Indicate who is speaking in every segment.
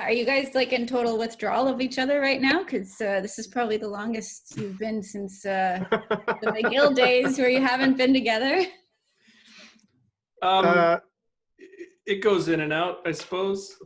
Speaker 1: Are you guys like in total withdrawal of each other right now? Because this is probably the longest you've been since the McGill days where you haven't been together.
Speaker 2: It goes in and out, I suppose.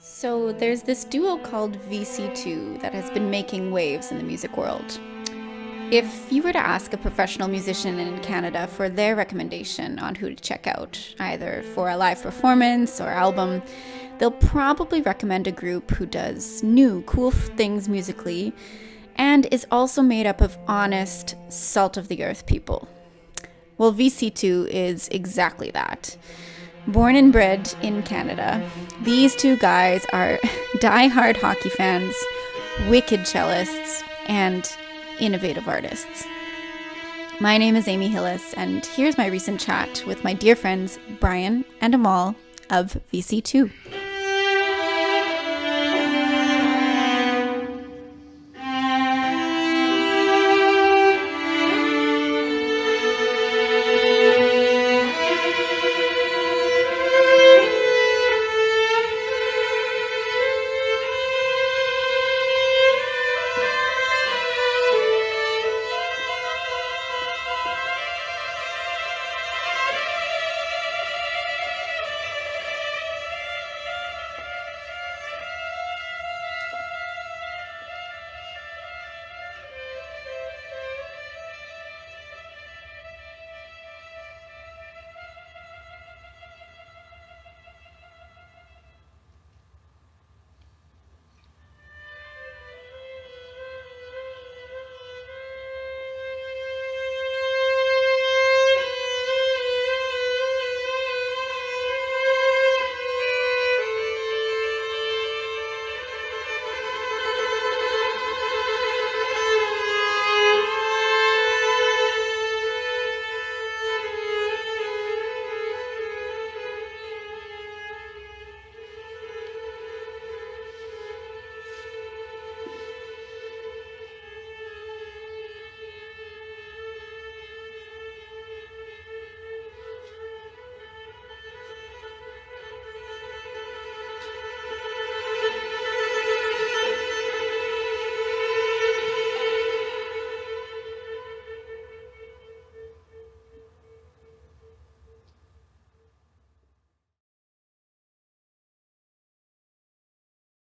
Speaker 1: So there's this duo called VC2 that has been making waves in the music world. If you were to ask a professional musician in Canada for their recommendation on who to check out, either for a live performance or album, they'll probably recommend a group who does new, cool things musically and is also made up of honest, salt-of-the-earth people. Well, VC2 is exactly that. Born and bred in Canada, these two guys are die-hard hockey fans, wicked cellists, and innovative artists. My name is Amy Hillis, and here's my recent chat with my dear friends Brian and Amal of VC2.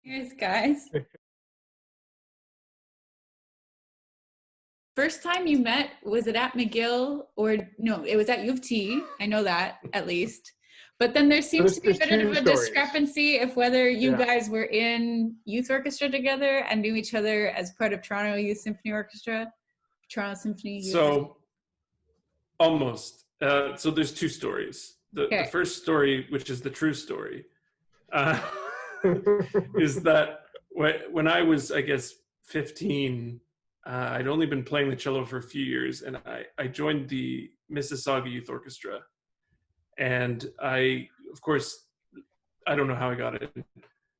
Speaker 1: Here's guys. First time you met, was it at McGill or no, it was at U of T. I know that at least. But then there seems to be a bit of a discrepancy of whether you guys were in youth orchestra together and knew each other as part of Toronto Youth Symphony Orchestra, Toronto Symphony Youth.
Speaker 2: So almost. So there's two stories. The first story, which is the true story, is that when I was, I guess, 15, I'd only been playing the cello for a few years, and I joined the Mississauga Youth Orchestra. And I, of course, I don't know how I got it,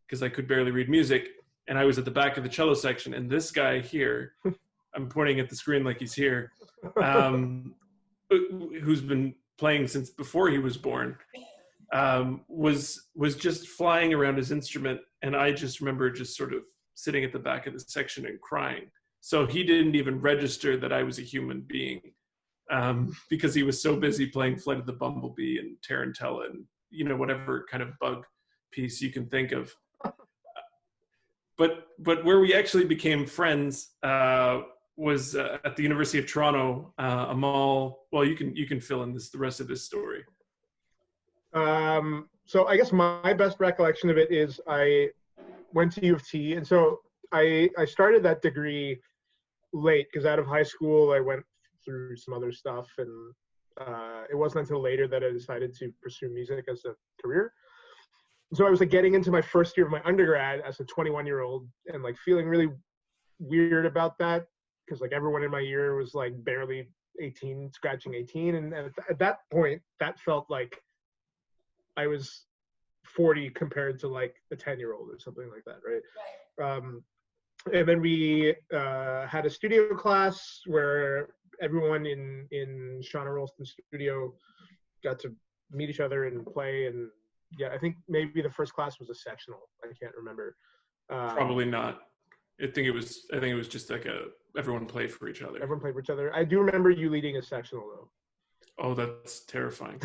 Speaker 2: because I could barely read music, and I was at the back of the cello section, and this guy here, I'm pointing at the screen like he's here, who's been playing since before he was born, was just flying around his instrument, and I just remember just sort of sitting at the back of the section and crying. So he didn't even register that I was a human being, because he was so busy playing Flight of the Bumblebee and Tarantella and whatever kind of bug piece you can think of. But where we actually became friends was at the University of Toronto. Amal, well, you can fill in the rest of this story.
Speaker 3: So I guess my best recollection of it is I went to U of T, and so I started that degree late because out of high school I went through some other stuff, and it wasn't until later that I decided to pursue music as a career. So I was like getting into my first year of my undergrad as a 21-year-old and like feeling really weird about that because like everyone in my year was like barely 18, scratching 18, and at that point that felt like I was 40 compared to like a 10-year-old or something like that, right? And then we had a studio class where everyone in Shauna Rolston's studio got to meet each other and play. And yeah, I think maybe the first class was a sectional. I can't remember.
Speaker 2: Probably not. I think it was just like everyone played for each other.
Speaker 3: Everyone played for each other. I do remember you leading a sectional though.
Speaker 2: Oh, that's terrifying.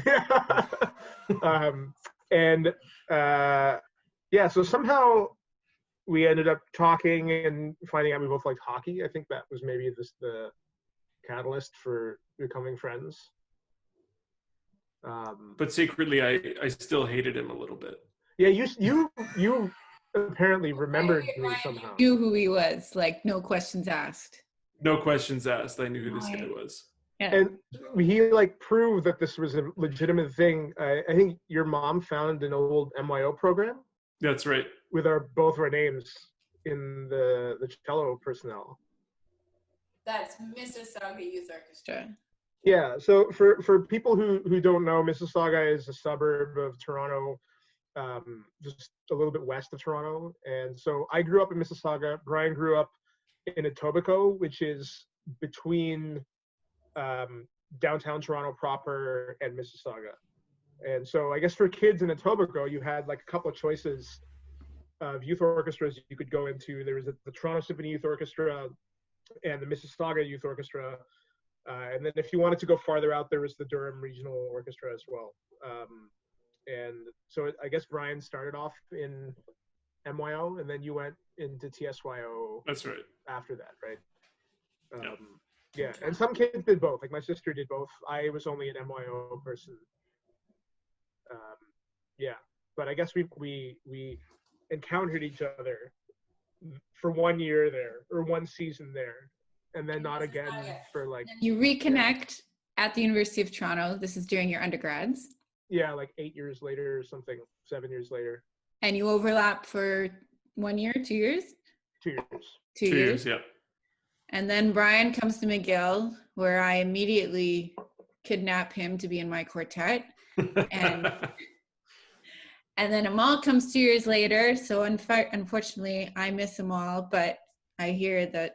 Speaker 3: Yeah, so somehow we ended up talking and finding out we both liked hockey. I think that was maybe the catalyst for becoming friends.
Speaker 2: But secretly, I still hated him a little bit.
Speaker 3: Yeah, you apparently remembered me somehow.
Speaker 1: You knew who he was, like no questions asked.
Speaker 2: No questions asked. I knew who this guy was.
Speaker 1: Yeah.
Speaker 3: And he like proved that this was a legitimate thing. I think your mom found an old MYO program.
Speaker 2: That's right.
Speaker 3: With both our names in the cello personnel.
Speaker 1: That's Mississauga Youth Orchestra.
Speaker 3: Yeah. So for people who don't know, Mississauga is a suburb of Toronto, just a little bit west of Toronto. And so I grew up in Mississauga. Brian grew up in Etobicoke, which is between downtown Toronto proper and Mississauga. And so I guess for kids in Etobicoke, you had like a couple of choices of youth orchestras you could go into. There was the Toronto Symphony Youth Orchestra and the Mississauga Youth Orchestra. And then if you wanted to go farther out, there was the Durham Regional Orchestra as well. And so I guess Brian started off in MYO, and then you went into TSYO.
Speaker 2: That's right.
Speaker 3: After that, right?
Speaker 2: Yeah.
Speaker 3: Yeah, and some kids did both. Like my sister did both. I was only an MYO person. Yeah, but I guess we encountered each other for 1 year there, or one season there, and then not again for like.
Speaker 1: You reconnect at the University of Toronto. This is during your undergrads.
Speaker 3: Yeah, like 8 years later or something, 7 years later.
Speaker 1: And you overlap for 1 year, 2 years?
Speaker 3: 2 years.
Speaker 1: 2 years,
Speaker 2: yeah.
Speaker 1: And then Brian comes to McGill, where I immediately kidnap him to be in my quartet. And and then Amal comes 2 years later. So unfortunately, I miss Amal, but I hear that,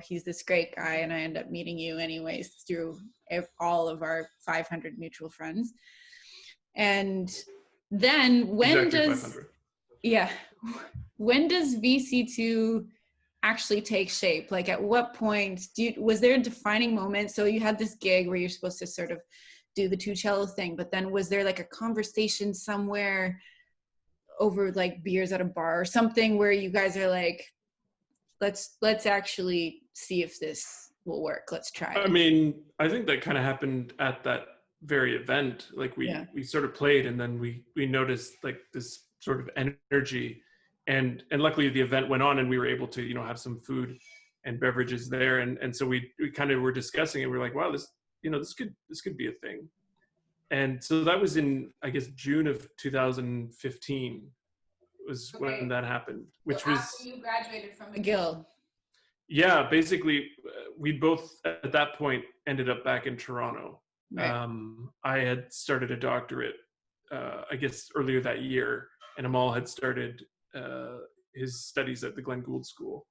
Speaker 1: he's this great guy, and I end up meeting you anyways through all of our 500 mutual friends. And then when does VC2 actually take shape? Like at what point was there a defining moment? So you had this gig where you're supposed to sort of do the two cello thing, but then was there like a conversation somewhere over like beers at a bar or something where you guys are like, let's actually see if this will work. Let's try it.
Speaker 2: I mean, I think that kind of happened at that very event. Like we sort of played, and then we noticed like this sort of energy, and luckily the event went on, and we were able to have some food and beverages there, and so we kind of were discussing it. We're like, wow, this could be a thing. And so that was in, I guess, June of 2015 was when that happened, which
Speaker 1: so
Speaker 2: was
Speaker 1: after you graduated from McGill.
Speaker 2: Yeah, basically we both at that point ended up back in Toronto. Right. I had started a doctorate, I guess earlier that year, and Amal had started his studies at the Glenn Gould School.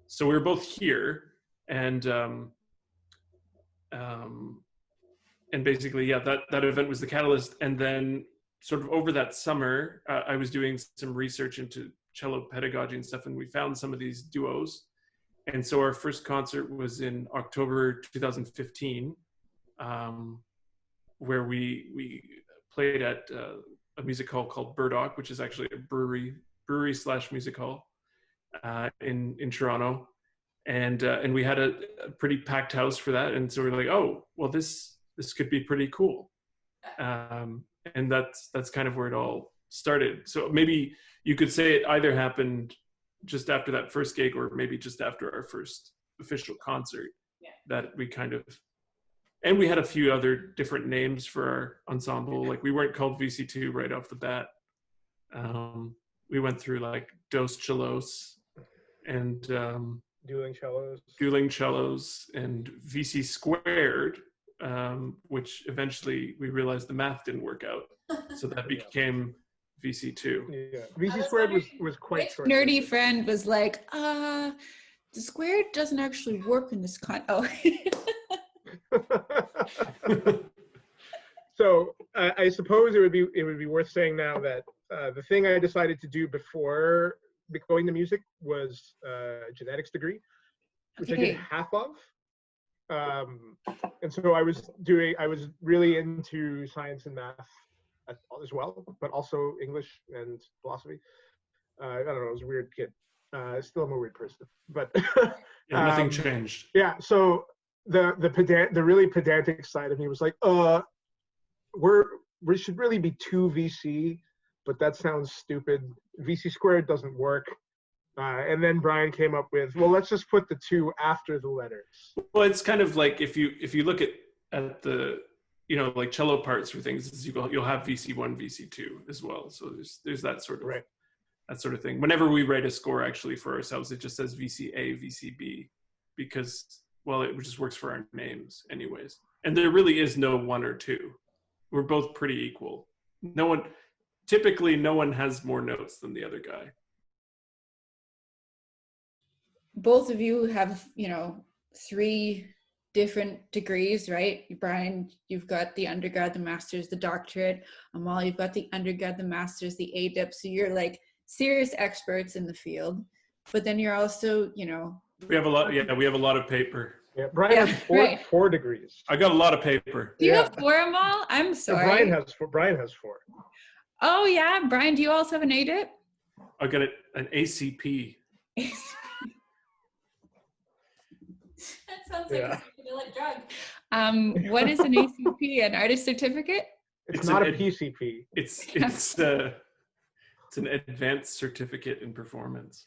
Speaker 2: So we were both here, and basically, that event was the catalyst. And then sort of over that summer, I was doing some research into cello pedagogy and stuff, and we found some of these duos. And so our first concert was in October 2015, where we played at a music hall called Burdock, which is actually a brewery slash music hall in Toronto, and we had a pretty packed house for that, and so we were like, oh well, this could be pretty cool, and that's kind of where it all started. So maybe you could say it either happened just after that first gig, or maybe just after our first official concert, that we kind of, and we had a few other different names for our ensemble. Like we weren't called VC2 right off the bat. We went through like Dos Cellos and Dueling Cellos and VC Squared, which eventually we realized the math didn't work out. So that became VC2.
Speaker 3: Yeah, VC Squared was quite short.
Speaker 1: Nerdy friend was like, the squared doesn't actually work in this Oh.
Speaker 3: So I suppose it would be worth saying now that the thing I decided to do before going to music was a genetics degree, which I did half of. And so I was really into science and math as well, but also English and philosophy. I don't know, I was a weird kid. Still I'm a weird person, but
Speaker 2: yeah, nothing changed.
Speaker 3: Yeah, so the really pedantic side of me was like, we should really be 2 VC, but that sounds stupid. VC Squared doesn't work. And then Brian came up with, well, let's just put the 2 after the letters.
Speaker 2: Well, it's kind of like if you look at the, you know, like cello parts for things, you'll have VC1, VC2 as well. So there's that sort of that sort of thing. Whenever we write a score actually for ourselves, it just says VCA, VCB, because, well, it just works for our names anyways. And there really is no 1 or 2. We're both pretty equal. Typically no one has more notes than the other guy.
Speaker 1: Both of you have, 3 different degrees, right? Brian, you've got the undergrad, the master's, the doctorate. Amal, you've got the undergrad, the master's, the ADIP. So you're like serious experts in the field. But then you're also,
Speaker 2: we have a lot. Yeah, we have a lot of paper.
Speaker 3: Yeah, Brian has 4 degrees.
Speaker 2: I got a lot of paper.
Speaker 1: Do you have 4, Amal? I'm sorry.
Speaker 3: Brian has 4.
Speaker 1: Oh yeah, Brian, do you also have an ADIP?
Speaker 2: I got an ACP.
Speaker 1: That sounds like a psychedelic drug. What is an ACP? An artist certificate?
Speaker 3: It's not a PCP.
Speaker 2: It's an advanced certificate in performance.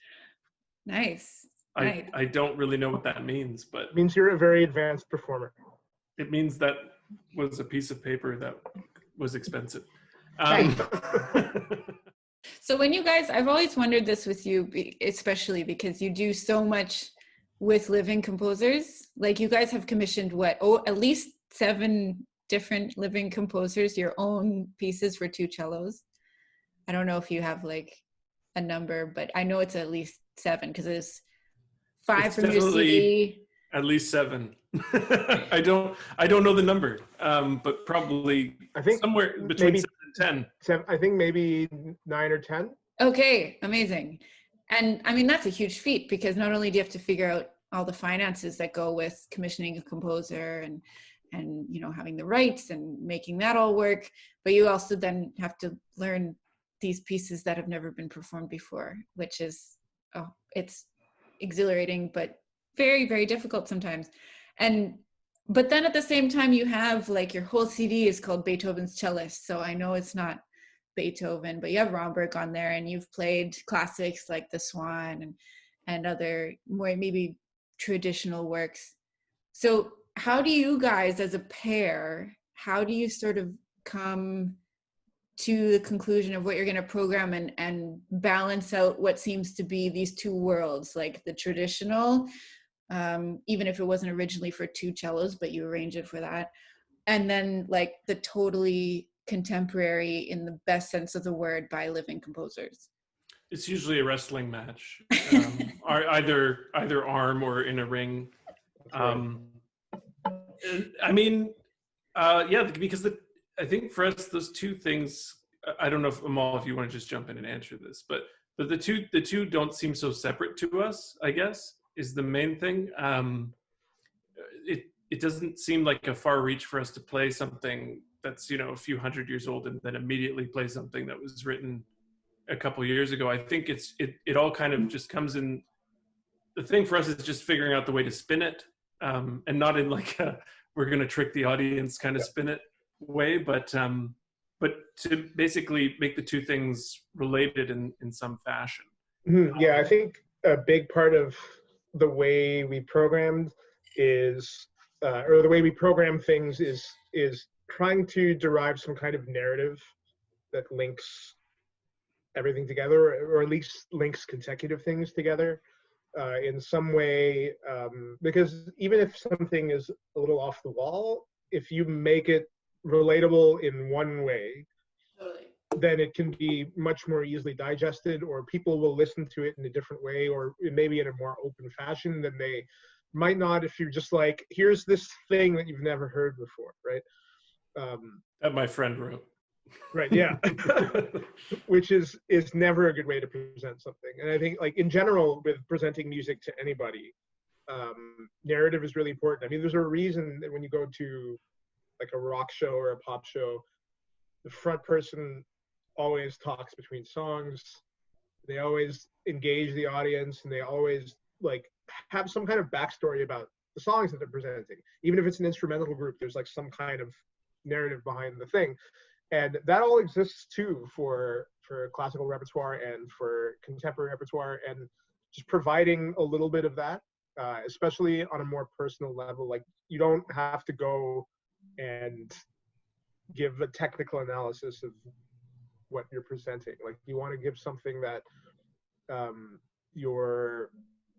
Speaker 1: Nice.
Speaker 2: I don't really know what that means, but
Speaker 3: it means you're a very advanced performer.
Speaker 2: It means that was a piece of paper that was expensive.
Speaker 1: So when you guys, I've always wondered this with you, especially because you do so much with living composers. Like you guys have commissioned at least 7 different living composers, your own pieces for 2 cellos. I don't know if you have like a number, but I know it's at least 7 because there's 5 from your CD.
Speaker 2: At least 7. I don't know the number, but probably I think somewhere between 7 and
Speaker 3: 10. I think maybe 9 or 10.
Speaker 1: Okay, amazing. And I mean, that's a huge feat because not only do you have to figure out all the finances that go with commissioning a composer and having the rights and making that all work, but you also then have to learn these pieces that have never been performed before, which is, it's exhilarating, but very, very difficult sometimes. But then at the same time, you have like your whole CD is called Beethoven's Cellist. So I know it's not Beethoven, but you have Romberg on there, and you've played classics like The Swan and other more maybe traditional works. So how do you guys as a pair, how do you sort of come to the conclusion of what you're going to program and balance out what seems to be these 2 worlds, like the traditional, even if it wasn't originally for 2 cellos, but you arrange it for that, and then like the totally contemporary in the best sense of the word by living composers?
Speaker 2: It's usually a wrestling match, either arm or in a ring. I mean, because I think for us, those 2 things, I don't know if Amal, if you want to just jump in and answer this, but the two don't seem so separate to us, I guess, is the main thing. It doesn't seem like a far reach for us to play something that's a few hundred years old and then immediately play something that was written a couple years ago. I think it all kind of just comes in. The thing for us is just figuring out the way to spin it, and not in like a we're going to trick the audience kind of spin it way, but to basically make the two things related in some fashion.
Speaker 3: Yeah, I think a big part of the way we programmed is, or the way we program things is trying to derive some kind of narrative that links everything together, or at least links consecutive things together in some way. Because even if something is a little off the wall, if you make it relatable in one way, then it can be much more easily digested, or people will listen to it in a different way, or maybe in a more open fashion than they might not if you're just like, here's this thing that you've never heard before, right?
Speaker 2: That my friend wrote.
Speaker 3: Right, yeah. Which is never a good way to present something. And I think, like, in general, with presenting music to anybody, narrative is really important. I mean, there's a reason that when you go to like a rock show or a pop show, the front person always talks between songs. They always engage the audience, and they always like have some kind of backstory about the songs that they're presenting. Even if it's an instrumental group, there's like some kind of narrative behind the thing. And that all exists too for classical repertoire and for contemporary repertoire, and just providing a little bit of that, especially on a more personal level. Like, you don't have to go and give a technical analysis of what you're presenting. Like, you want to give something that your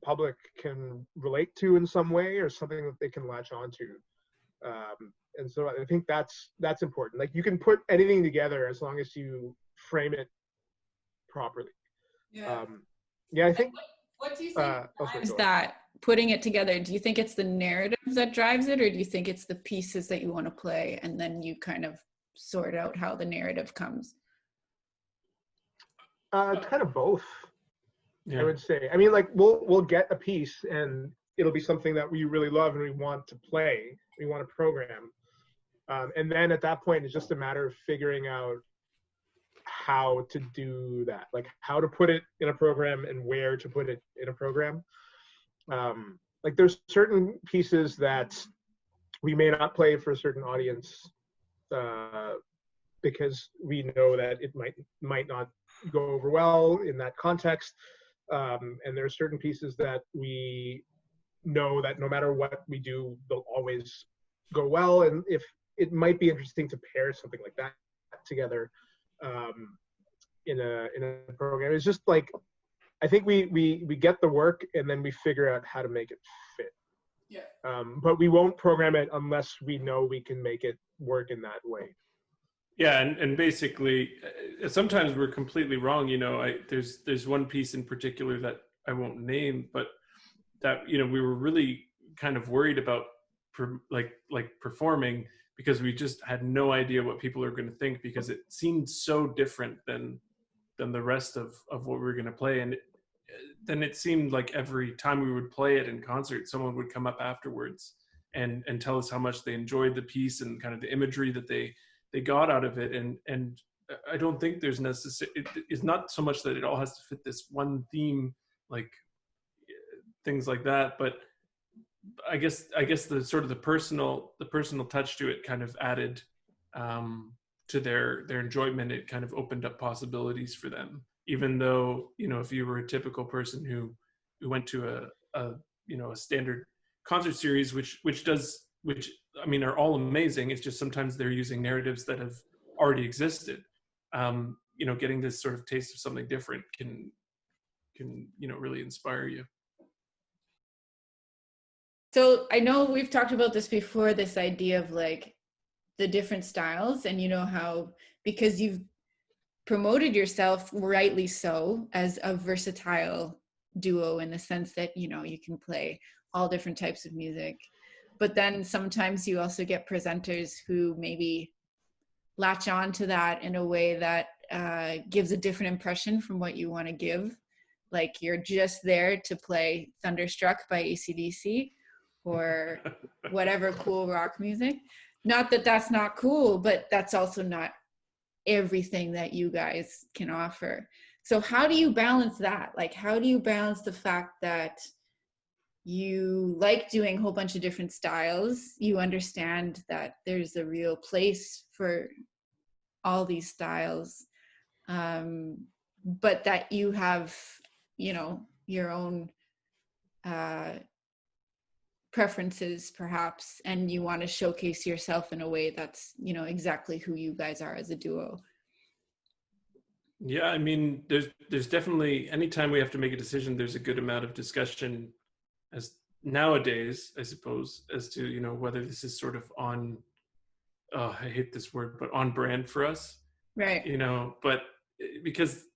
Speaker 3: public can relate to in some way, or something that they can latch onto. And so I think that's important. Like, you can put anything together as long as you frame it properly.
Speaker 4: Yeah.
Speaker 3: Yeah, I think.
Speaker 4: What do you think drives that, putting it together? Do you think it's the narrative that drives it, or do you think it's the pieces that you want to play and then you kind of sort out how the narrative comes?
Speaker 3: Kind of both.
Speaker 2: Yeah.
Speaker 3: I would say. I mean, like, we'll get a piece and it'll be something that we really love and we want to play, we want to program. And then at that point, it's just a matter of figuring out how to do that, like how to put it in a program and where to put it in a program. Like, there's certain pieces that we may not play for a certain audience because we know that it might not go over well in that context. And there are certain pieces that we know that no matter what we do, they'll always go well. And if it might be interesting to pair something like that together in a program. It's just like, I think we get the work and then we figure out how to make it fit.
Speaker 4: Yeah.
Speaker 3: But we won't program it unless we know we can make it work in that way.
Speaker 2: Yeah, and basically, sometimes we're completely wrong. There's one piece in particular that I won't name, but that we were really kind of worried about performing, because we just had no idea what people are going to think, because it seemed so different than the rest of what we were going to play. And then it seemed like every time we would play it in concert, someone would come up afterwards and tell us how much they enjoyed the piece and kind of the imagery that they got out of it. And I don't think there's it's not so much that it all has to fit this one theme, like things like that, but I guess the sort of the personal touch to it kind of added to their enjoyment. It kind of opened up possibilities for them, even though if you were a typical person who went to a standard concert series, which I mean are all amazing. It's just sometimes they're using narratives that have already existed. Getting this sort of taste of something different can really inspire you.
Speaker 4: So I know we've talked about this before, this idea of like the different styles, and how, because you've promoted yourself, rightly so, as a versatile duo in the sense that, you can play all different types of music. But then sometimes you also get presenters who maybe latch on to that in a way that gives a different impression from what you want to give. Like, you're just there to play Thunderstruck by AC/DC or whatever cool rock music. not that that's not cool, but that's also not everything that you guys can offer. So how do you balance that? Like, how do you balance the fact that you like doing a whole bunch of different styles, you understand that there's a real place for all these styles, but that you have, you know, your own preferences perhaps, and you want to showcase yourself in a way that's, you know, exactly who you guys are as a duo?
Speaker 2: Yeah, I mean, there's definitely, anytime we have to make a decision, there's a good amount of discussion as nowadays, I suppose, as to, you know, whether this is sort of on, oh, I hate this word, but on brand for us,
Speaker 4: Right.
Speaker 2: you know, but because,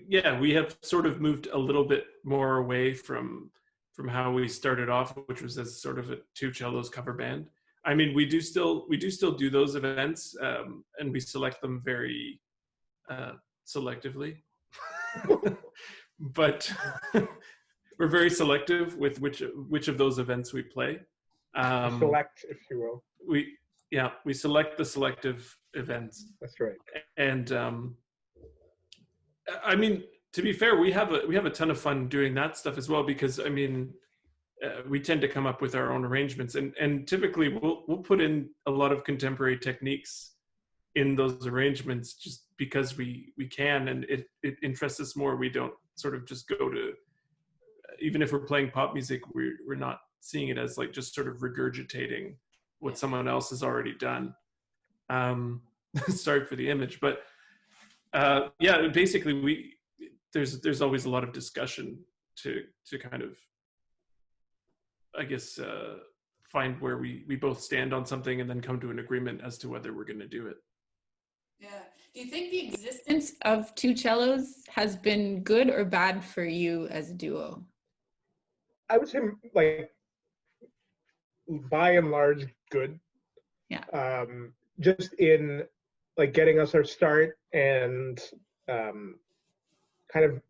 Speaker 2: yeah, we have sort of moved a little bit more away from how we started off, which was as sort of a two cellos cover band. I mean, we do still do those events, and we select them very selectively, but we're very selective with which of those events we play.
Speaker 3: Select, if you will.
Speaker 2: We select the selective events.
Speaker 3: That's right.
Speaker 2: And I mean, to be fair, we have a ton of fun doing that stuff as well, because I mean, we tend to come up with our own arrangements, and typically we'll put in a lot of contemporary techniques in those arrangements just because we can, and it interests us more. We don't sort of just go to, even if we're playing pop music, we're not seeing it as like just sort of regurgitating what someone else has already done. Sorry for the image, but yeah, basically there's always a lot of discussion to kind of, I guess, find where we both stand on something and then come to an agreement as to whether we're going to do it.
Speaker 4: Yeah. Do you think the existence of two cellos has been good or bad for you as a duo?
Speaker 3: I would say, like, by and large, good.
Speaker 4: Yeah.
Speaker 3: Just in like getting us our start, and kind of,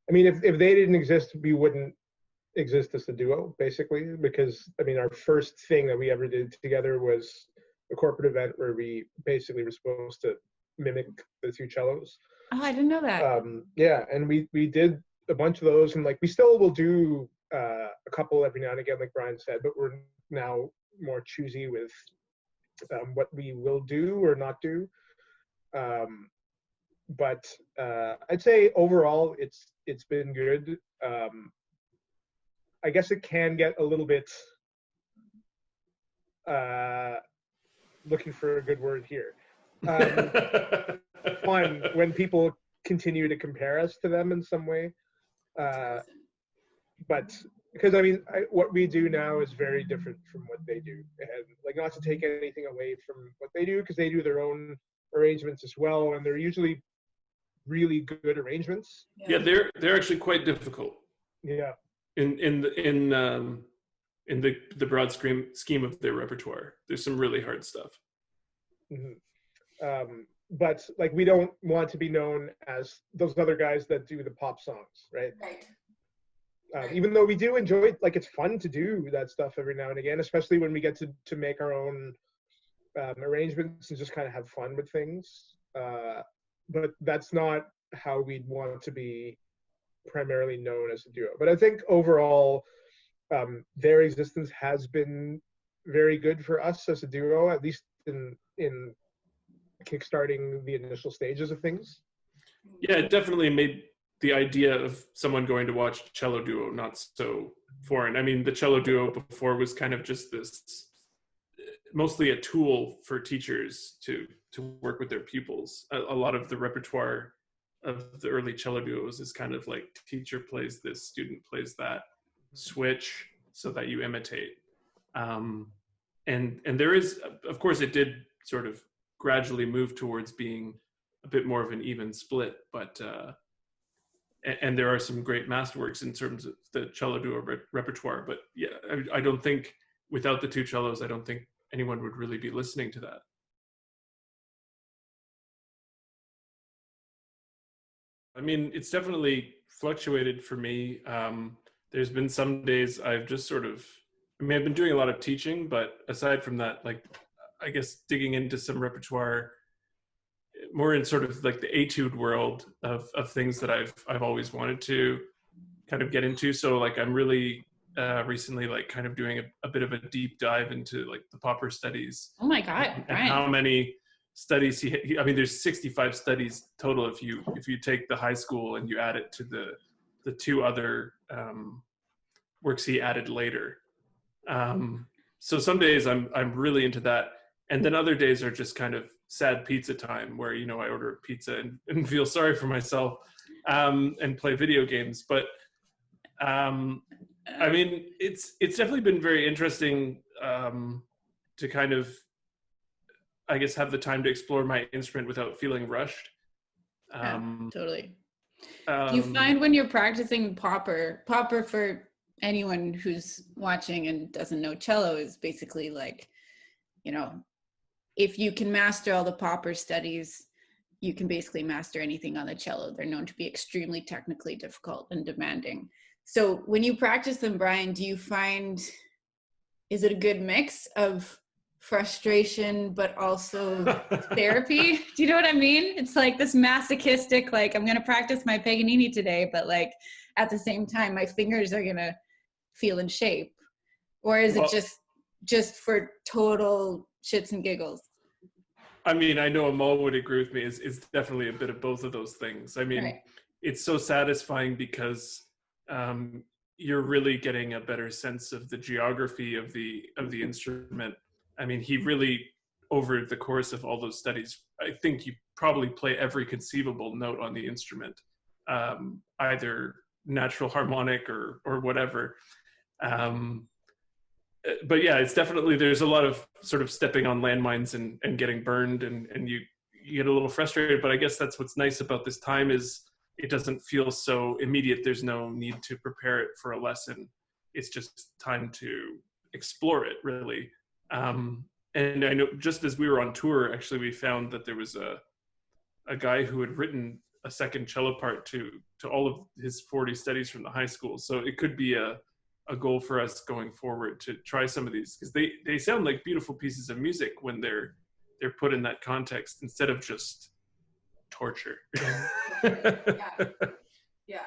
Speaker 3: I mean, if they didn't exist, we wouldn't exist as a duo, basically, because I mean, our first thing that we ever did together was a corporate event where we basically were supposed to mimic the two cellos.
Speaker 4: Oh, I didn't know that.
Speaker 3: Yeah, and we did a bunch of those, and like we still will do a couple every now and again, like Brian said, but we're now more choosy with what we will do or not do. But I'd say overall it's been good. I guess it can get a little bit, looking for a good word here, fun when people continue to compare us to them in some way. But because I mean, what we do now is very different from what they do, and like, not to take anything away from what they do, because they do their own arrangements as well, and they're usually really good arrangements.
Speaker 2: Yeah, they're actually quite difficult.
Speaker 3: Yeah.
Speaker 2: In the broad scheme of their repertoire, there's some really hard stuff.
Speaker 3: Mm-hmm. But like, we don't want to be known as those other guys that do the pop songs, right?
Speaker 4: Right.
Speaker 3: Even though we do enjoy, like, it's fun to do that stuff every now and again, especially when we get to make our own arrangements and just kind of have fun with things. But that's not how we'd want to be primarily known as a duo. But I think overall, their existence has been very good for us as a duo, at least in kickstarting the initial stages of things.
Speaker 2: Yeah, it definitely made the idea of someone going to watch cello duo not so foreign. I mean, the cello duo before was kind of just this, mostly a tool for teachers to work with their pupils. A lot of the repertoire of the early cello duos is kind of like, teacher plays this, student plays that, switch so that you imitate. And there is, of course, it did sort of gradually move towards being a bit more of an even split, but and there are some great masterworks in terms of the cello duo repertoire. But yeah, I don't think without the two cellos, I don't think anyone would really be listening to that. I mean, it's definitely fluctuated for me. There's been some days I've just sort of, I mean, I've been doing a lot of teaching, but aside from that, like, I guess, digging into some repertoire more in sort of like the etude world of things that I've always wanted to kind of get into. So like I'm really recently like kind of doing a bit of a deep dive into like the Popper studies.
Speaker 4: Oh my God,
Speaker 2: and
Speaker 4: Brian.
Speaker 2: how many studies I mean, there's 65 studies total if you take the high school and you add it to the two other works he added later. So some days I'm really into that, and then other days are just kind of sad pizza time, where I order pizza and feel sorry for myself and play video games. But I mean, it's definitely been very interesting to kind of, I guess, have the time to explore my instrument without feeling rushed.
Speaker 4: Yeah, totally. Do you find when you're practicing Popper for anyone who's watching and doesn't know, cello is basically like, if you can master all the Popper studies, you can basically master anything on the cello. They're known to be extremely technically difficult and demanding. So when you practice them, Brian, do you find, is it a good mix of frustration but also therapy? Do you know what I mean? It's like this masochistic, like, I'm going to practice my Paganini today, but like at the same time my fingers are going to feel in shape. Or is it just for total shits and giggles?
Speaker 2: I mean, I know Amal would agree with me. It's definitely a bit of both of those things. I mean, right. It's so satisfying because you're really getting a better sense of the geography of the instrument. I mean, he really, over the course of all those studies, I think you probably play every conceivable note on the instrument, either natural harmonic or whatever. But yeah, it's definitely, there's a lot of sort of stepping on landmines and getting burned and you get a little frustrated. But I guess that's what's nice about this time is it doesn't feel so immediate. There's no need to prepare it for a lesson. It's just time to explore it, really. And I know just as we were on tour, actually, we found that there was a guy who had written a second cello part to all of his 40 studies from the high school. So it could be a goal for us going forward to try some of these, because they sound like beautiful pieces of music when they're put in that context instead of just torture.
Speaker 4: Yeah,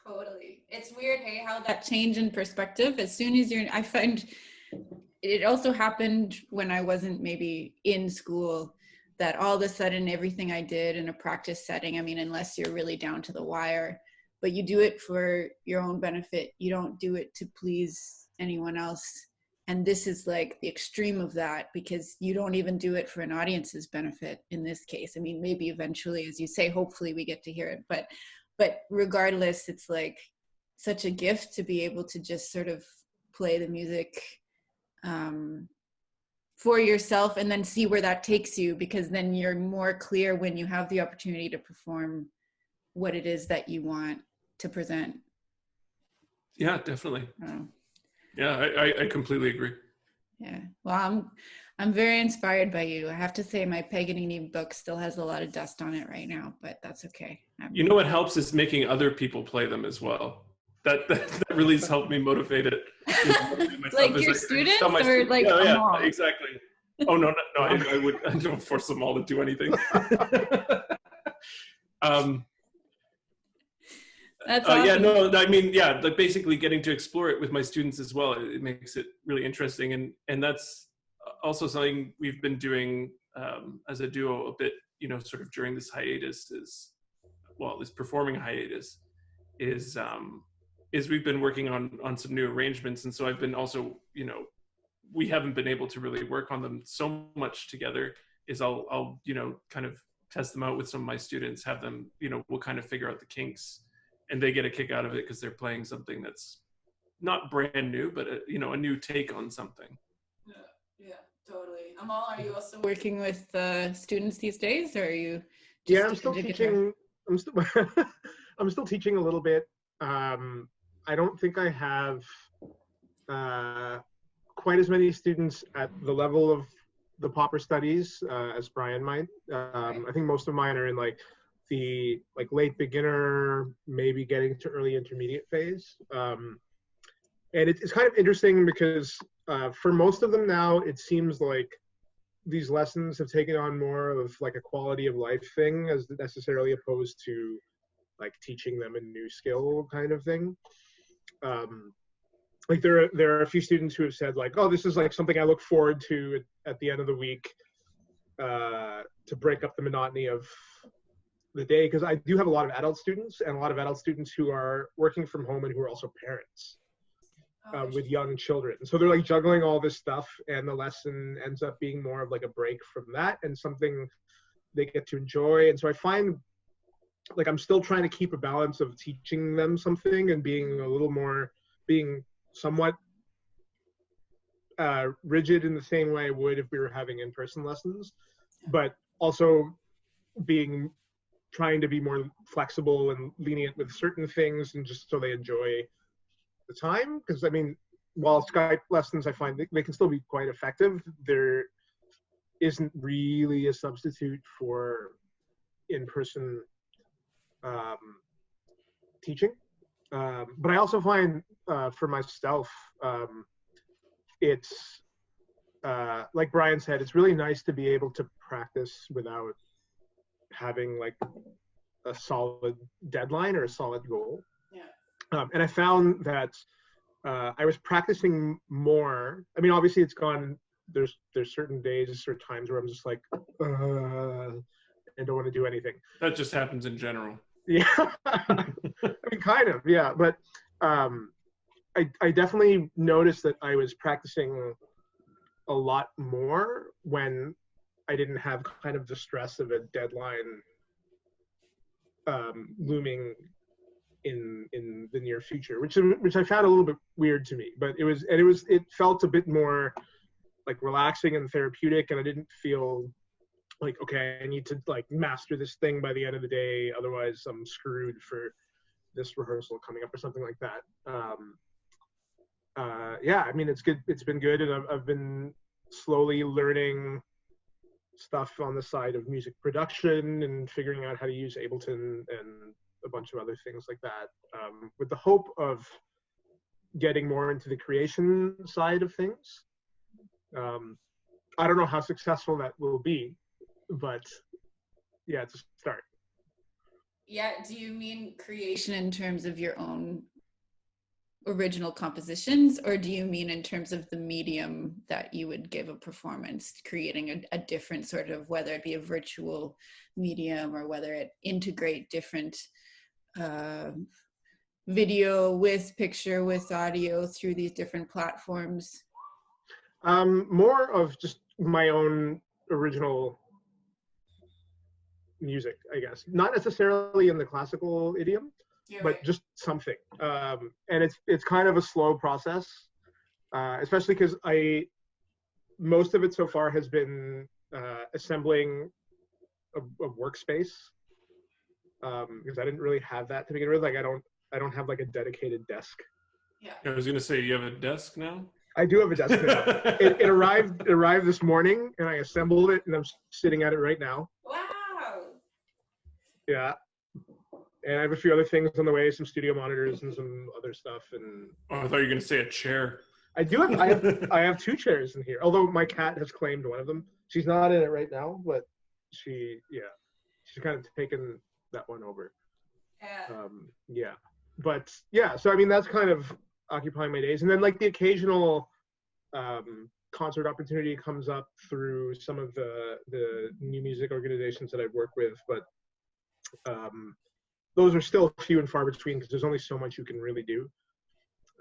Speaker 4: totally. It's weird, hey, how that change in perspective as soon as I find it also happened when I wasn't maybe in school, that all of a sudden everything I did in a practice setting, I mean, unless you're really down to the wire, but you do it for your own benefit. You don't do it to please anyone else. And this is like the extreme of that, because you don't even do it for an audience's benefit in this case. I mean, maybe eventually, as you say, hopefully we get to hear it. But regardless, it's like such a gift to be able to just sort of play the music for yourself and then see where that takes you, because then you're more clear when you have the opportunity to perform what it is that you want to present.
Speaker 2: Yeah, definitely. Yeah, I completely agree.
Speaker 4: Yeah, well, I'm very inspired by you. I have to say my Paganini book still has a lot of dust on it right now, but that's okay.
Speaker 2: You know what helps is making other people play them as well. That really has helped me motivate it.
Speaker 4: Like your students or like
Speaker 2: yeah, exactly. Oh no, I don't force them all to do anything.
Speaker 4: That's awesome.
Speaker 2: Yeah, no, I mean, yeah, like basically getting to explore it with my students as well. It makes it really interesting, and that's also something we've been doing as a duo a bit, sort of during this hiatus. This performing hiatus is we've been working on some new arrangements, and so I've been also, we haven't been able to really work on them so much together. I'll kind of test them out with some of my students, have them, we'll kind of figure out the kinks. And they get a kick out of it because they're playing something that's not brand new, but a new take on something.
Speaker 4: Yeah, totally. Amal, are you also working with students these days, or are you?
Speaker 3: Yeah, I'm still teaching. I'm still teaching a little bit. I don't think I have quite as many students at the level of the Popper studies as Brian might. I think most of mine are in the late beginner, maybe getting to early intermediate phase. And it's kind of interesting because for most of them now, it seems like these lessons have taken on more of like a quality of life thing as necessarily opposed to like teaching them a new skill kind of thing. Like there are a few students who have said like, oh, this is like something I look forward to at the end of the week to break up the monotony of the day, because I do have a lot of adult students and a lot of adult students who are working from home and who are also parents with young children. So they're like juggling all this stuff, and the lesson ends up being more of like a break from that and something they get to enjoy. And so I find like I'm still trying to keep a balance of teaching them something and being somewhat rigid in the same way I would if we were having in-person lessons, but also trying to be more flexible and lenient with certain things, and just so they enjoy the time. Because I mean, while Skype lessons I find they can still be quite effective, there isn't really a substitute for in-person teaching. But I also find for myself, it's like Brian said, it's really nice to be able to practice without having like a solid deadline or a solid goal. Yeah. And I found that I was practicing more. I mean, obviously it's gone, there's certain days or times where I'm just like, I don't want to do anything.
Speaker 2: That just happens in general.
Speaker 3: Yeah. I mean, kind of, yeah. But I definitely noticed that I was practicing a lot more when I didn't have kind of the stress of a deadline looming in the near future, which I found a little bit weird to me. But it felt a bit more like relaxing and therapeutic, and I didn't feel like, okay, I need to like master this thing by the end of the day, otherwise I'm screwed for this rehearsal coming up or something like that. Yeah, I mean, it's good. It's been good, and I've been slowly learning stuff on the side of music production and figuring out how to use Ableton and a bunch of other things like that, with the hope of getting more into the creation side of things. I don't know how successful that will be, but yeah, it's a start.
Speaker 4: Yeah, do you mean creation in terms of your own original compositions, or do you mean in terms of the medium that you would give a performance, creating a different sort of, whether it be a virtual medium or whether it integrate different video with picture with audio through these different platforms?
Speaker 3: More of just my own original music, I guess. Not necessarily in the classical idiom, but just something. And it's kind of a slow process, especially because most of it so far has been assembling a workspace, because I didn't really have that to begin with. Like I don't have like a dedicated desk.
Speaker 2: Yeah, I was gonna say, you have a desk now?
Speaker 3: I do have a desk now. It arrived this morning, and I assembled it, and I'm sitting at it right now.
Speaker 4: Wow.
Speaker 3: Yeah. And I have a few other things on the way, some studio monitors and some other stuff. And
Speaker 2: oh, I thought you were gonna say a chair.
Speaker 3: I do have I have two chairs in here, although my cat has claimed one of them. She's not in it right now, but she's kind of taken that one over.
Speaker 4: Yeah.
Speaker 3: Yeah. But yeah, so I mean, that's kind of occupying my days. And then like the occasional concert opportunity comes up through some of the new music organizations that I've worked with, but those are still few and far between because there's only so much you can really do.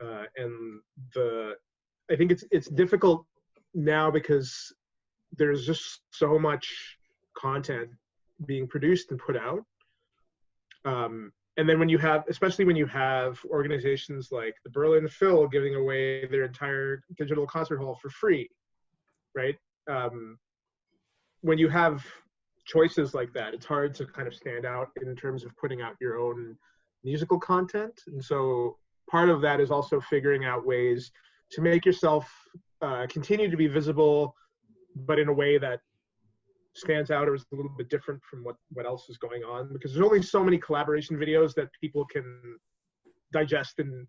Speaker 3: And I think it's difficult now because there's just so much content being produced and put out. And then especially when you have organizations like the Berlin Phil giving away their entire digital concert hall for free, right? When you have choices like that, it's hard to kind of stand out in terms of putting out your own musical content. And so part of that is also figuring out ways to make yourself continue to be visible, but in a way that stands out or is a little bit different from what else is going on, because there's only so many collaboration videos that people can digest in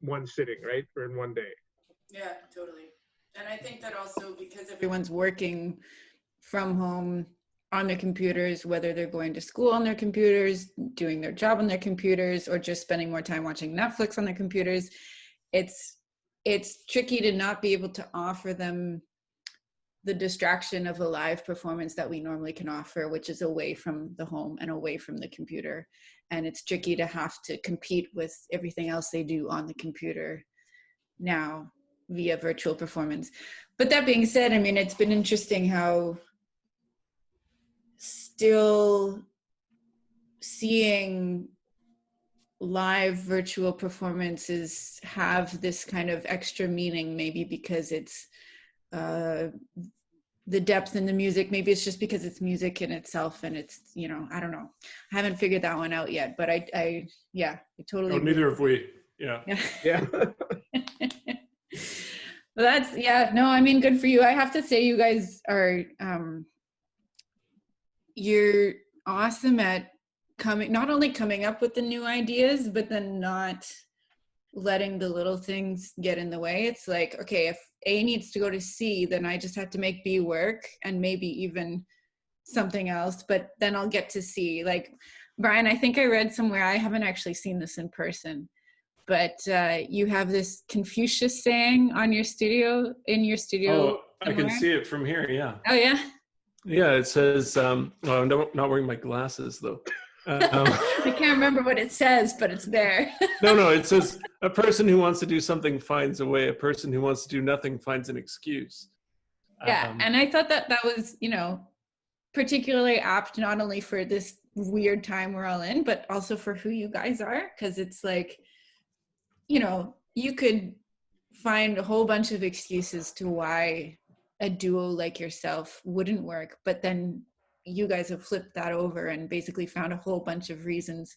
Speaker 3: one sitting, right? Or in one day.
Speaker 4: Yeah, totally. And I think that also because everyone's working from home on their computers, whether they're going to school on their computers, doing their job on their computers, or just spending more time watching Netflix on their computers, it's tricky to not be able to offer them the distraction of a live performance that we normally can offer, which is away from the home and away from the computer. And it's tricky to have to compete with everything else they do on the computer now via virtual performance. But that being said, I mean, it's been interesting how still seeing live virtual performances have this kind of extra meaning, maybe because it's the depth in the music. Maybe it's just because it's music in itself, and it's, you know, I don't know. I haven't figured that one out yet, but I totally.
Speaker 2: Oh, neither have we. Yeah.
Speaker 3: Yeah.
Speaker 4: Well, that's, yeah, no, I mean, good for you. I have to say, you guys are, you're awesome at not only coming up with the new ideas, but then not letting the little things get in the way. It's like, okay, if A needs to go to C, then I just have to make B work, and maybe even something else, but then I'll get to C. Like, Brian, I think I read somewhere, I haven't actually seen this in person, but you have this Confucius saying in your studio.
Speaker 2: Oh, I can see it from here. Yeah.
Speaker 4: Oh yeah.
Speaker 2: Yeah, it says, well, I'm not wearing my glasses though.
Speaker 4: I can't remember what it says, but it's there.
Speaker 2: No, it says, a person who wants to do something finds a way. A person who wants to do nothing finds an excuse.
Speaker 4: Yeah, and I thought that was, you know, particularly apt, not only for this weird time we're all in, but also for who you guys are. Because it's like, you know, you could find a whole bunch of excuses to why a duo like yourself wouldn't work, but then you guys have flipped that over and basically found a whole bunch of reasons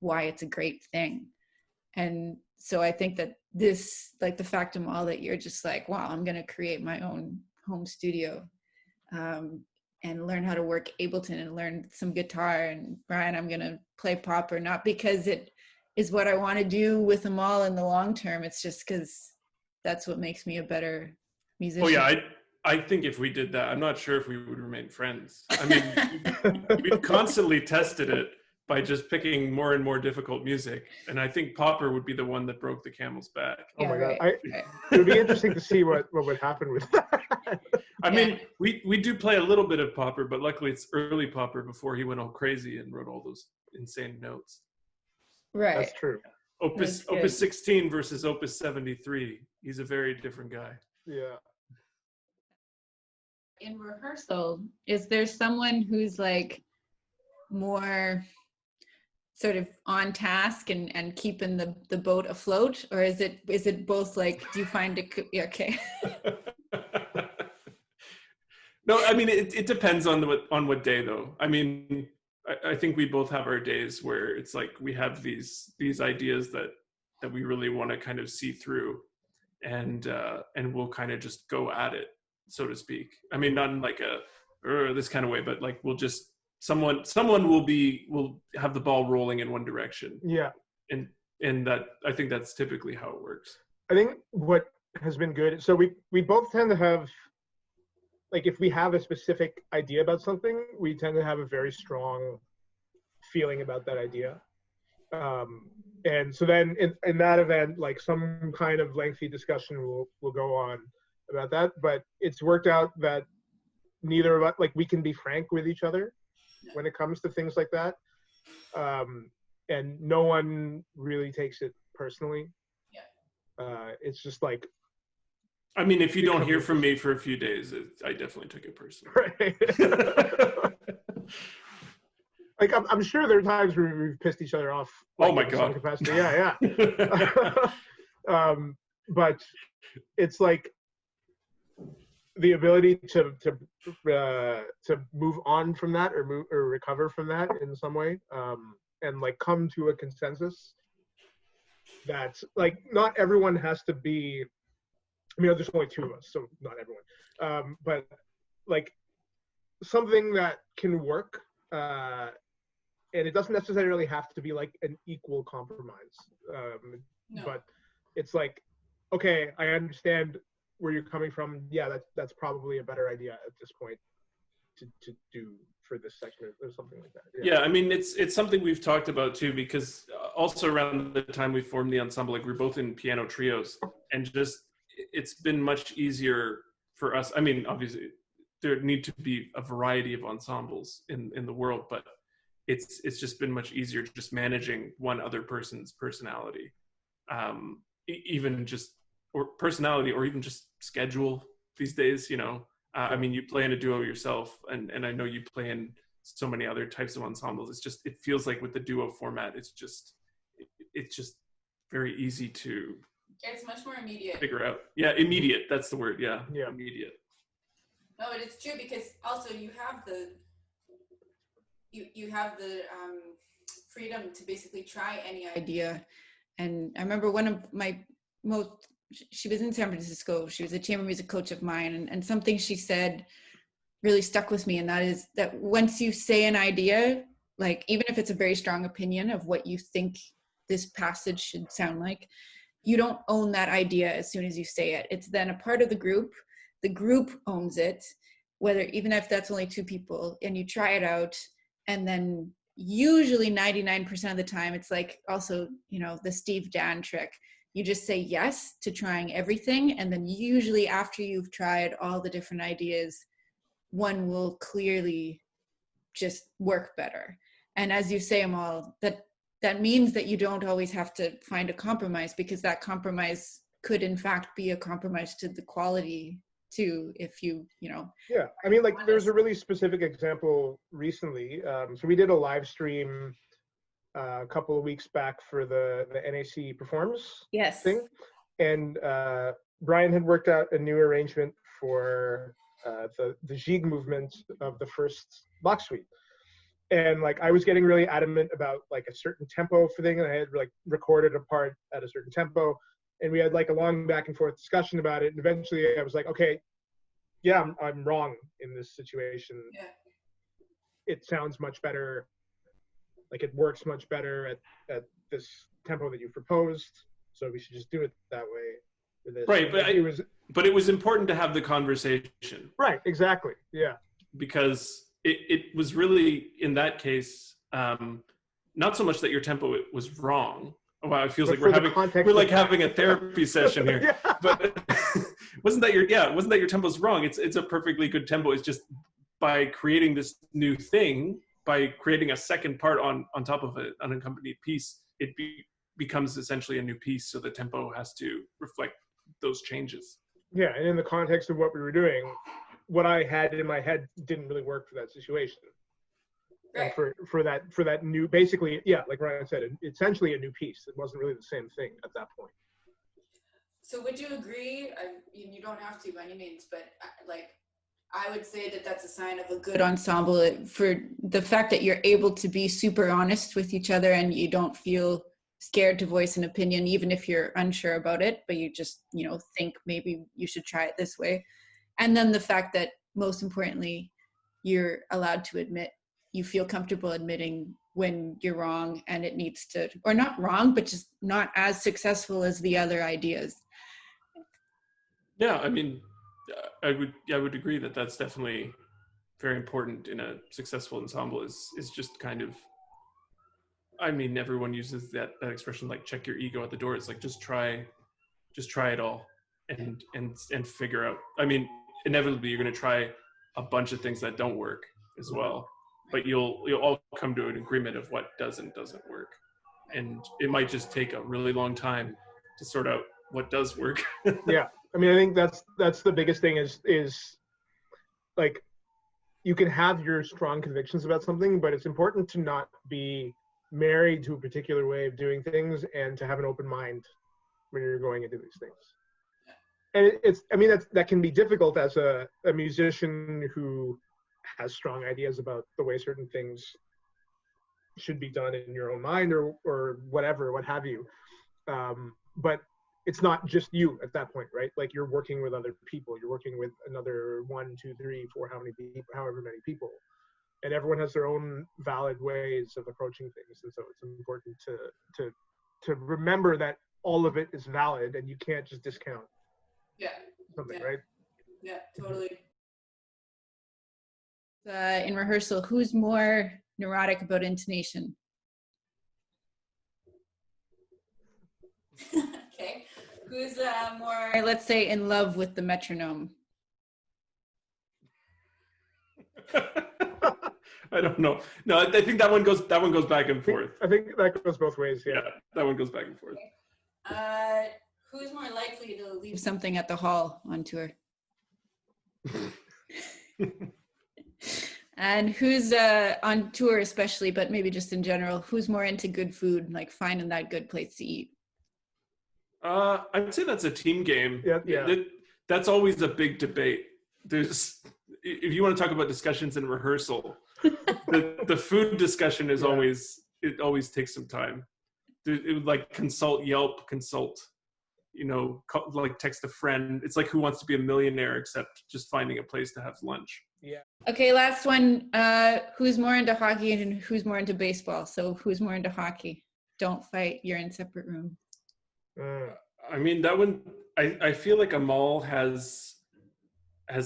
Speaker 4: why it's a great thing. And so I think that this, like the fact of all that you're just like, wow, I'm going to create my own home studio and learn how to work Ableton and learn some guitar. And Brian, I'm going to play popper, not because it is what I want to do with them all in the long term. It's just because that's what makes me a better musician.
Speaker 2: Oh yeah, I think if we did that, I'm not sure if we would remain friends. I mean, we've constantly tested it by just picking more and more difficult music. And I think popper would be the one that broke the camel's back.
Speaker 3: Oh my God. It would be interesting to see what would happen with that.
Speaker 2: I mean, we do play a little bit of popper, but luckily it's early popper before he went all crazy and wrote all those insane notes.
Speaker 4: Right.
Speaker 3: That's true.
Speaker 2: Opus 16 versus Opus 73. He's a very different guy.
Speaker 3: Yeah.
Speaker 4: In rehearsal, is there someone who's like more sort of on task and keeping the boat afloat, or is it both? Like, do you find it? Yeah, okay.
Speaker 2: No, I mean it depends on what day though. I mean, I think we both have our days where it's like we have these ideas that we really want to kind of see through, and we'll kind of just go at it, so to speak. I mean, not in like this kind of way, but like we'll just someone will have the ball rolling in one direction.
Speaker 3: Yeah.
Speaker 2: And that, I think that's typically how it works.
Speaker 3: I think what has been good, so we both tend to have, like, if we have a specific idea about something, we tend to have a very strong feeling about that idea. And so then in that event, like some kind of lengthy discussion will go on about that. But it's worked out that neither of us, like, we can be frank with each other when it comes to things like that. And no one really takes it personally. Yeah. It's just like,
Speaker 2: I mean, if you don't hear from me for a few days, I definitely took it personally.
Speaker 3: Right. Like, I'm sure there are times where we've pissed each other off. Like,
Speaker 2: oh my God.
Speaker 3: Capacity. Yeah. But it's like the ability to move on from that or recover from that in some way, and like come to a consensus that, like, not everyone has to be. I mean, there's only two of us, so not everyone. But like something that can work, and it doesn't necessarily have to be like an equal compromise. No. But it's like, okay, I understand where you're coming from, yeah, that's probably a better idea at this point to do for this section or something like that.
Speaker 2: Yeah, I mean, it's something we've talked about too, because also around the time we formed the ensemble, like we're both in piano trios, and just it's been much easier for us. I mean, obviously there need to be a variety of ensembles in the world, but it's just been much easier just managing one other person's personality, even just or personality or even just schedule these days. You know, I mean, you play in a duo yourself, and I know you play in so many other types of ensembles. It's just, it feels like with the duo format, it's just very easy to.
Speaker 4: It's much more immediate.
Speaker 2: Figure out. Yeah, immediate. That's the word. Yeah. Immediate.
Speaker 4: No, it is true, because also you have the freedom to basically try any idea. And I remember one of my she was in San Francisco. She was a chamber music coach of mine, and something she said really stuck with me, and that is that once you say an idea, like even if it's a very strong opinion of what you think this passage should sound like, you don't own that idea as soon as you say it. It's then a part of the group owns it, whether even if that's only two people, and you try it out, and then usually 99% of the time it's like also, you know, the Steve Dan trick. You just say yes to trying everything, and then usually after you've tried all the different ideas, one will clearly just work better. And as you say, Amal, that means that you don't always have to find a compromise, because that compromise could in fact be a compromise to the quality too, if you know.
Speaker 3: Yeah, I mean, like there's a really specific example recently. So we did a live stream a couple of weeks back for the NAC Performs thing. And Brian had worked out a new arrangement for the Gigue movement of the first Bach suite. And like I was getting really adamant about like a certain tempo for thing, and I had like recorded a part at a certain tempo, and we had like a long back and forth discussion about it. And eventually I was like, okay, yeah, I'm wrong in this situation.
Speaker 4: Yeah.
Speaker 3: It sounds much better. Like it works much better at this tempo that you proposed. So we should just do it that way for this.
Speaker 2: Right, but it was important to have the conversation.
Speaker 3: Right, exactly. Yeah.
Speaker 2: Because it was really, in that case, not so much that your tempo was wrong. Wow, it feels like we're having a therapy session here.
Speaker 3: Yeah.
Speaker 2: But wasn't that your tempo's wrong? It's a perfectly good tempo. It's just by creating this new thing, by creating a second part on top of an unaccompanied piece, it becomes essentially a new piece. So the tempo has to reflect those changes.
Speaker 3: Yeah, and in the context of what we were doing, what I had in my head didn't really work for that situation. Right. And for that new, basically, yeah, like Ryan said, essentially a new piece. It wasn't really the same thing at that point.
Speaker 4: So would you agree? You don't have to by any means, but like I would say that that's a sign of a good ensemble, for the fact that you're able to be super honest with each other, and you don't feel scared to voice an opinion, even if you're unsure about it, but you just, you know, think maybe you should try it this way. And then the fact that most importantly, you're allowed to admit, you feel comfortable admitting when you're wrong, and it needs to, or not wrong, but just not as successful as the other ideas.
Speaker 2: Yeah, I mean, I would agree that that's definitely very important in a successful ensemble, is just kind of, I mean, everyone uses that expression, like check your ego at the door. It's like, just try it all and figure out. I mean, inevitably you're going to try a bunch of things that don't work as well, but you'll all come to an agreement of what doesn't work. And it might just take a really long time to sort out what does work.
Speaker 3: Yeah. I mean, I think that's the biggest thing is like, you can have your strong convictions about something, but it's important to not be married to a particular way of doing things, and to have an open mind when you're going into these things. And I mean, that can be difficult as a musician who has strong ideas about the way certain things should be done in your own mind, or whatever, what have you. But it's not just you at that point, right? Like, you're working with other people. You're working with another 1, 2, 3, 4, however many people. And everyone has their own valid ways of approaching things. And so it's important to remember that all of it is valid, and you can't just discount something,
Speaker 4: Yeah.
Speaker 3: right?
Speaker 4: Yeah, totally. In rehearsal, who's more neurotic about intonation? Okay. Who's more, let's say, in love with the metronome?
Speaker 2: I don't know. No, I think that one goes back and forth.
Speaker 3: I think that goes both ways. Yeah.
Speaker 2: Yeah, that one goes back and forth.
Speaker 4: Who's more likely to leave something at the hall on tour? And who's on tour especially, but maybe just in general, who's more into good food, like finding that good place to eat?
Speaker 2: I'd say that's a team game.
Speaker 3: Yeah.
Speaker 2: That's always a big debate. If you want to talk about discussions in rehearsal, the food discussion is always takes some time. It would like consult Yelp, like text a friend. It's like Who Wants to Be a Millionaire, except just finding a place to have lunch.
Speaker 3: Yeah.
Speaker 4: Okay, last one. Who's more into hockey and who's more into baseball? So who's more into hockey? Don't fight. You're in separate room.
Speaker 2: I mean, that one, I feel like Amal has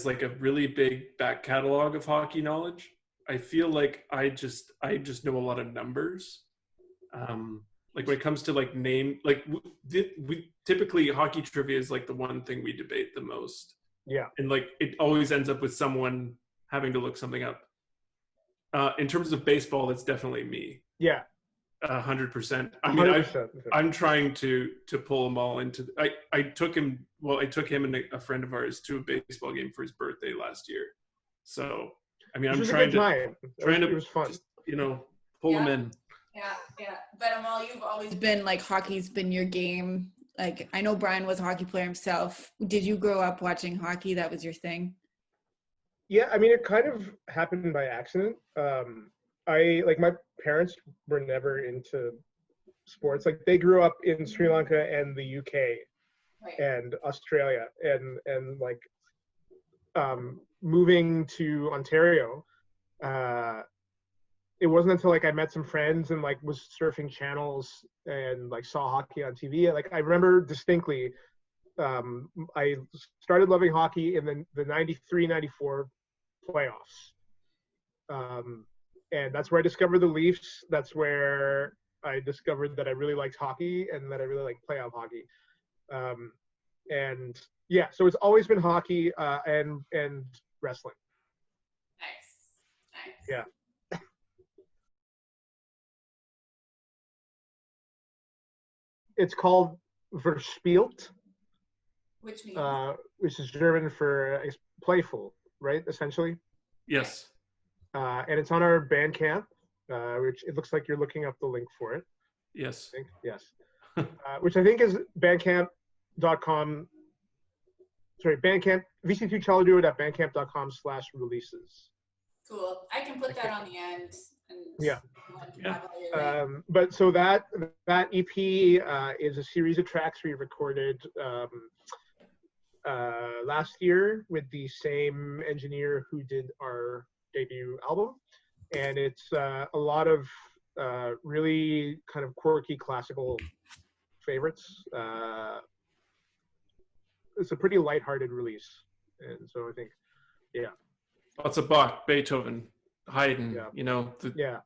Speaker 2: like a really big back catalog of hockey knowledge. I feel like I just know a lot of numbers. Like when it comes to like name, like we typically hockey trivia is like the one thing we debate the most.
Speaker 3: Yeah.
Speaker 2: And like it always ends up with someone having to look something up. In terms of baseball, that's definitely me.
Speaker 3: Yeah.
Speaker 2: 100%. I mean,
Speaker 3: 100%.
Speaker 2: I'm trying to pull them all into. I took him and a friend of ours to a baseball game for his birthday last year. So I mean, I'm trying to.
Speaker 3: It was fun.
Speaker 2: Just, pull them in.
Speaker 4: Yeah. But Amal, you've always been like hockey's been your game. Like I know Brian was a hockey player himself. Did you grow up watching hockey? That was your thing?
Speaker 3: Yeah, I mean, it kind of happened by accident. My parents were never into sports. Like they grew up in Sri Lanka and the UK and Australia, and like moving to Ontario. It wasn't until like I met some friends and like was surfing channels and like saw hockey on TV. Like I remember distinctly, I started loving hockey in the 93-94 playoffs. And that's where I discovered the Leafs. That's where I discovered that I really liked hockey and that I really liked playoff hockey. And yeah, so it's always been hockey and wrestling.
Speaker 4: Nice.
Speaker 3: Yeah. It's called Verspielt,
Speaker 4: Which means
Speaker 3: which is German for playful, right? Essentially.
Speaker 2: Yes.
Speaker 3: And it's on our Bandcamp, which it looks like you're looking up the link for it.
Speaker 2: Yes.
Speaker 3: I think. Yes. Which I think is bandcamp.com. Sorry, Bandcamp, VC2celloduo.bandcamp.com/releases.
Speaker 4: cool. I can put that on the end. And
Speaker 3: Yeah.
Speaker 4: Yeah.
Speaker 3: But so that EP is a series of tracks we recorded last year with the same engineer who did our debut album, and it's a lot of really kind of quirky classical favorites. It's a pretty lighthearted release, and so I think, yeah.
Speaker 2: Lots of Bach, Beethoven, Haydn.
Speaker 3: Yeah.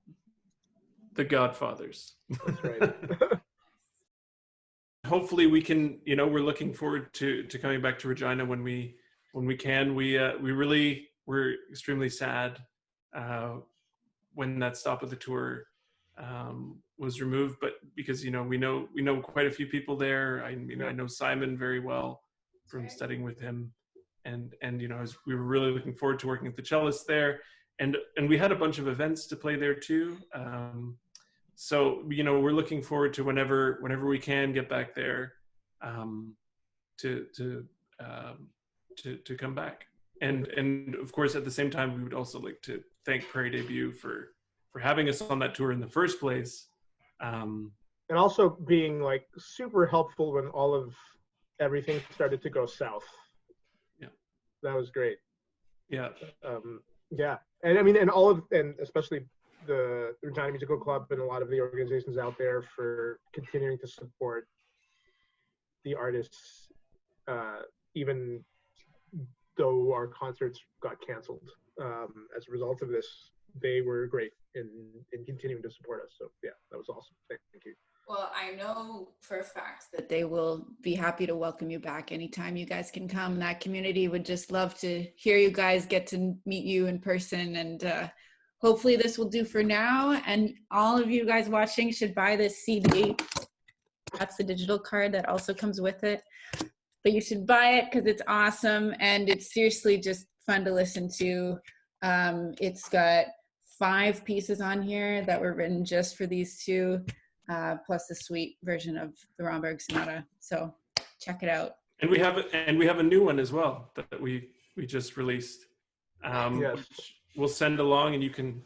Speaker 2: The Godfathers.
Speaker 3: That's right.
Speaker 2: Hopefully we can, we're looking forward to coming back to Regina when we can. We're extremely sad when that stop of the tour was removed, but because we know quite a few people there. I know Simon very well from studying with him, and as we were really looking forward to working with the cellists there, and we had a bunch of events to play there too. So we're looking forward to whenever we can get back there to come back, and of course at the same time we would also like to thank Prairie Debut for having us on that tour in the first place,
Speaker 3: and also being like super helpful when all of everything started to go south.
Speaker 2: Yeah,
Speaker 3: that was great.
Speaker 2: Yeah.
Speaker 3: Yeah, and I mean, and especially the Regina Musical Club and a lot of the organizations out there for continuing to support the artists, even though our concerts got canceled as a result of this, they were great in continuing to support us. So yeah, that was awesome. Thank you.
Speaker 4: Well, I know for a fact that they will be happy to welcome you back anytime you guys can come. That community would just love to hear you guys, get to meet you in person, and hopefully this will do for now. And all of you guys watching should buy this CD. That's the digital card that also comes with it. But you should buy it because it's awesome, and it's seriously just fun to listen to. It's got 5 pieces on here that were written just for these two. Plus the sweet version of the Romberg Sonata. So check it out.
Speaker 2: And we have a new one as well that we just released.
Speaker 3: Yes.
Speaker 2: Which we'll send along, and you can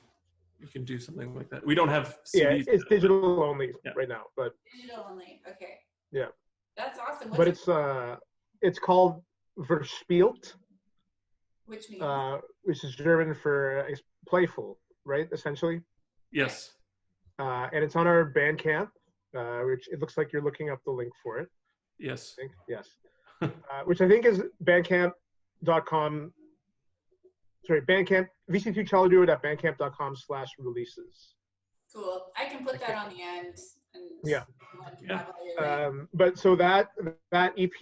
Speaker 2: do something like that. We don't have CDs.
Speaker 3: Yeah, it's digital only right now, but
Speaker 4: Digital only. Okay.
Speaker 3: yeah.
Speaker 4: That's awesome.
Speaker 3: But it's called Verspielt,
Speaker 4: which means
Speaker 3: which is German for playful, right? Essentially.
Speaker 2: Yes.
Speaker 3: And it's on our Bandcamp, which it looks like you're looking up the link for it.
Speaker 2: Yes.
Speaker 3: I think. Yes. Which I think is bandcamp.com. Sorry, Bandcamp, VC2celloduo.bandcamp.com/releases.
Speaker 4: cool. I can put that on the end. And
Speaker 3: Yeah.
Speaker 2: Yeah.
Speaker 3: But so that EP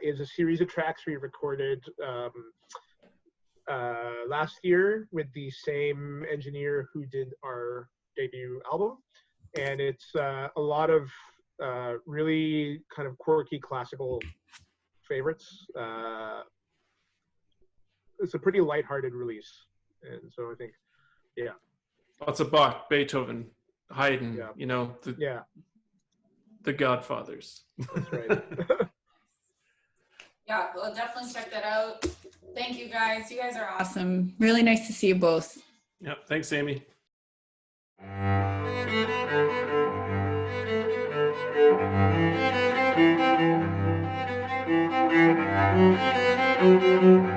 Speaker 3: is a series of tracks we recorded last year with the same engineer who did our debut album, and it's a lot of really kind of quirky classical favorites. It's a pretty lighthearted release, and so I think, yeah,
Speaker 2: Lots of Bach, Beethoven, Haydn.
Speaker 3: Yeah.
Speaker 2: You know, the Godfathers.
Speaker 3: That's right.
Speaker 4: Yeah, well, definitely check that out. Thank you guys. You guys are awesome. Really nice to see you both.
Speaker 2: Yeah. Thanks, Amy.
Speaker 5: Thank you.